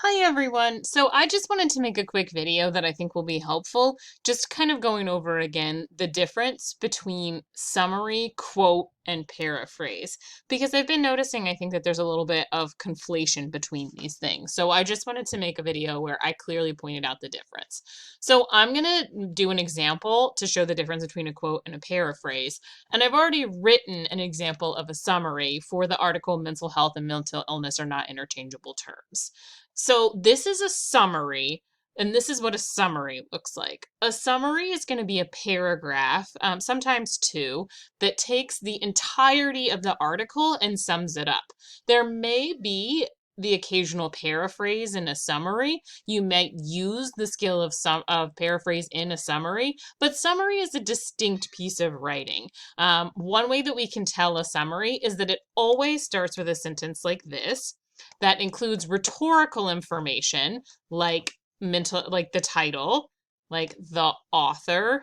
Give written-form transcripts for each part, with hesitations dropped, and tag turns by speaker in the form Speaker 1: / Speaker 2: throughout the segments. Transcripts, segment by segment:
Speaker 1: Hi everyone. So I just wanted to make a quick video that I think will be helpful, just kind of going over again the difference between summary, quote, and paraphrase, because I've been noticing I think that there's a little bit of conflation between these things. So I just wanted to make a video where I clearly pointed out the difference. So I'm going to do an example to show the difference between a quote and a paraphrase. And I've already written an example of a summary for the article Mental Health and Mental Illness are not interchangeable terms. So this is a summary, and this is what a summary looks like. A summary is going to be a paragraph, sometimes two, that takes the entirety of the article and sums it up. There may be the occasional paraphrase in a summary. You might use the skill of paraphrase in a summary, but summary is a distinct piece of writing. One way that we can tell a summary is that it always starts with a sentence like this that includes rhetorical information like like the title, like the author,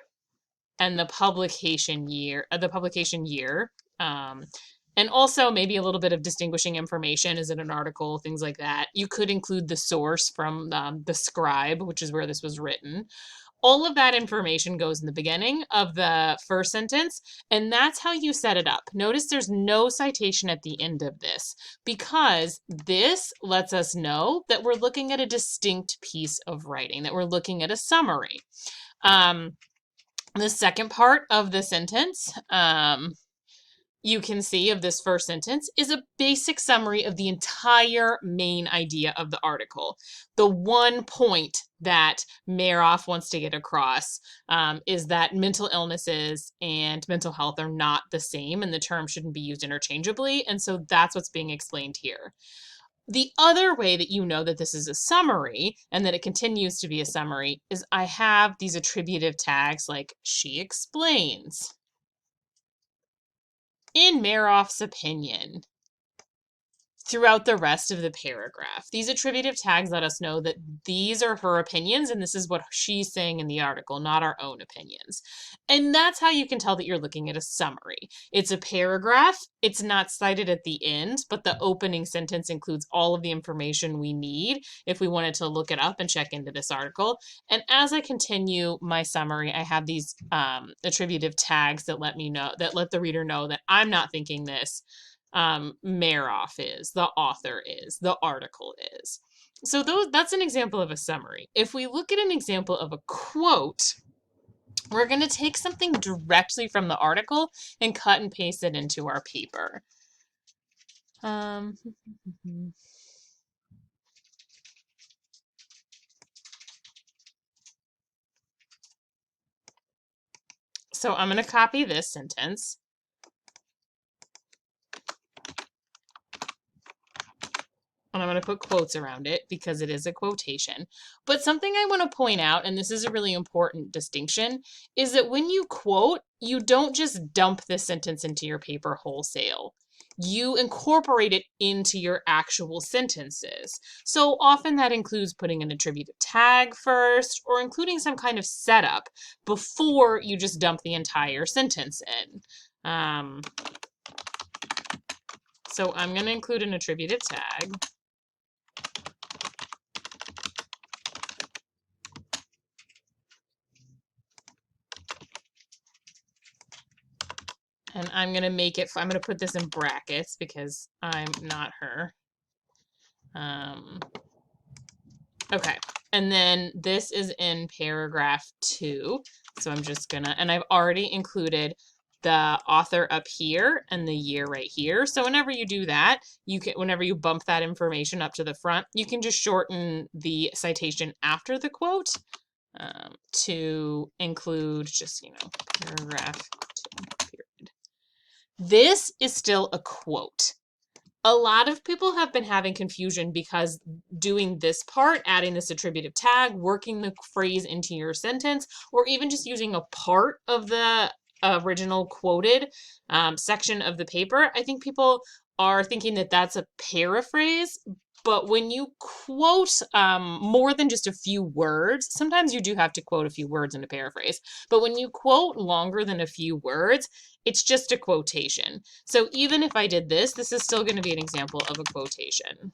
Speaker 1: and the publication year. And also maybe a little bit of distinguishing information. Is it an article? Things like that. You could include the source from the scribe, which is where this was written. All of that information goes in the beginning of the first sentence, and that's how you set it up. Notice there's no citation at the end of this because this lets us know that we're looking at a distinct piece of writing, that we're looking at a summary. The second part of the sentence, you can see of this first sentence is a basic summary of the entire main idea of the article. The one point that Maroff wants to get across is that mental illnesses and mental health are not the same and the term shouldn't be used interchangeably. And so that's what's being explained here. The other way that you know that this is a summary and that it continues to be a summary is I have these attributive tags like she explains, in Maroff's opinion, throughout the rest of the paragraph. These attributive tags let us know that these are her opinions and this is what she's saying in the article, not our own opinions. And that's how you can tell that you're looking at a summary. It's a paragraph. It's not cited at the end, but the opening sentence includes all of the information we need if we wanted to look it up and check into this article. And as I continue my summary, I have these attributive tags that let me know, that let the reader know that I'm not thinking this. Maroff is, the author is, the article is. So that's an example of a summary. If we look at an example of a quote, we're going to take something directly from the article and cut and paste it into our paper. So I'm going to copy this sentence. And I'm going to put quotes around it because it is a quotation. But something I want to point out, and this is a really important distinction, is that when you quote, you don't just dump this sentence into your paper wholesale. You incorporate it into your actual sentences. So often that includes putting an attributive tag first or including some kind of setup before you just dump the entire sentence in. So I'm going to include an attributive tag. And I'm going to make it, I'm going to put this in brackets because I'm not her. Okay. And then this is in paragraph 2. So I'm just going to, and I've already included the author up here and the year right here. So whenever you do that, you can, whenever you bump that information up to the front, you can just shorten the citation after the quote to include just, paragraph 2, period. This is still a quote. A lot of people have been having confusion because doing this part, adding this attributive tag, working the phrase into your sentence, or even just using a part of the original quoted section of the paper, I think people are thinking that that's a paraphrase. But when you quote more than just a few words, sometimes you do have to quote a few words in a paraphrase. But when you quote longer than a few words, it's just a quotation. So even if I did this, this is still going to be an example of a quotation.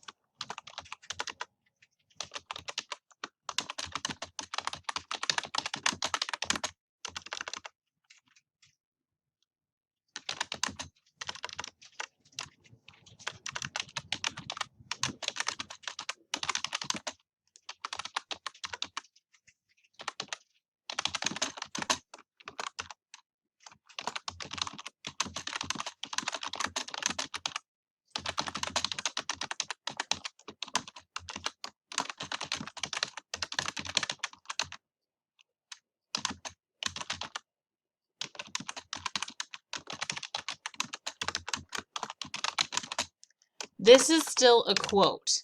Speaker 1: this is still a quote.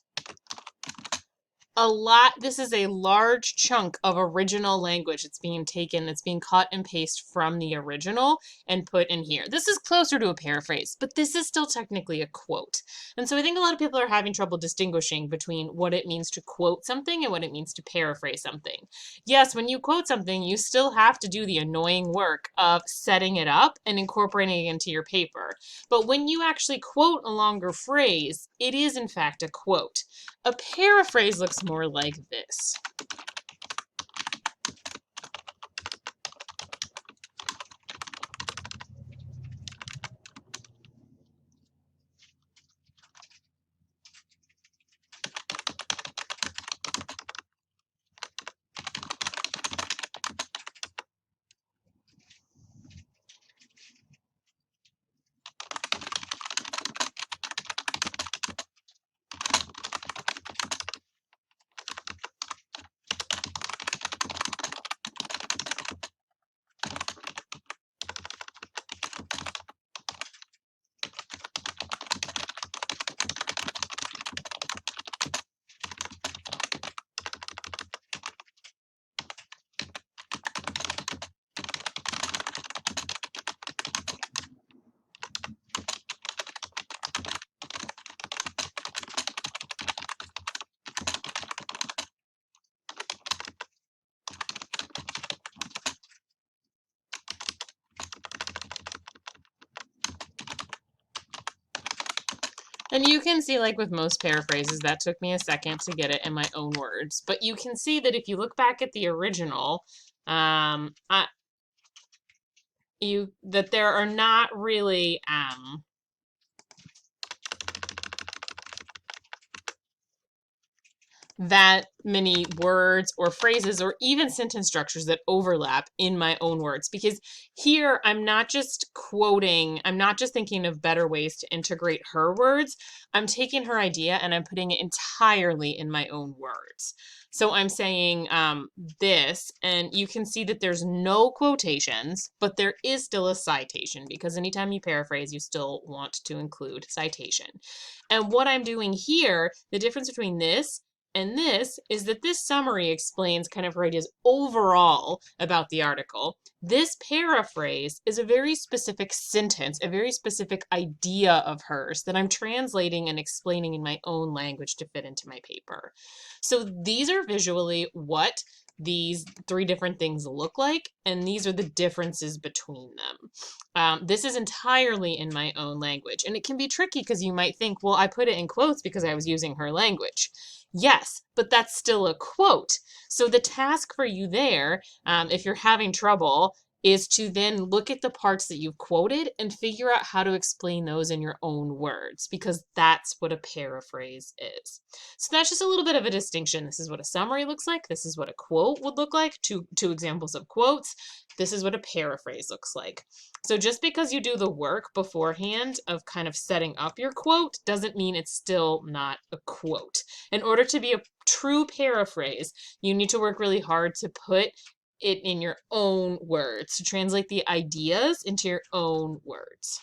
Speaker 1: This is a large chunk of original language that's being taken, that's being cut and pasted from the original and put in here. This is closer to a paraphrase, but this is still technically a quote. And so I think a lot of people are having trouble distinguishing between what it means to quote something and what it means to paraphrase something. Yes, when you quote something, you still have to do the annoying work of setting it up and incorporating it into your paper. But when you actually quote a longer phrase, it is in fact a quote. A paraphrase looks more like this. And you can see, like with most paraphrases, that took me a second to get it in my own words. But you can see that if you look back at the original, that there are not really that many words or phrases or even sentence structures that overlap in my own words, because here I'm not just quoting, I'm not just thinking of better ways to integrate her words. I'm taking her idea and I'm putting it entirely in my own words. So I'm saying this, and you can see that there's no quotations, but there is still a citation, because anytime you paraphrase, you still want to include citation. And what I'm doing here, the difference between this and this is that this summary explains kind of her ideas overall about the article. This paraphrase is a very specific sentence, a very specific idea of hers that I'm translating and explaining in my own language to fit into my paper. So these are visually what these three different things look like, and these are the differences between them. This is entirely in my own language, and it can be tricky because you might think, well, I put it in quotes because I was using her language. Yes, but that's still a quote. So the task for you there, if you're having trouble, is to then look at the parts that you've quoted and figure out how to explain those in your own words, because that's what a paraphrase is. So that's just a little bit of a distinction. This is what a summary looks like. This is what a quote would look like. Two examples of quotes. This is what a paraphrase looks like. So just because you do the work beforehand of kind of setting up your quote doesn't mean it's still not a quote. In order to be a true paraphrase, you need to work really hard to put it in your own words, to translate the ideas into your own words.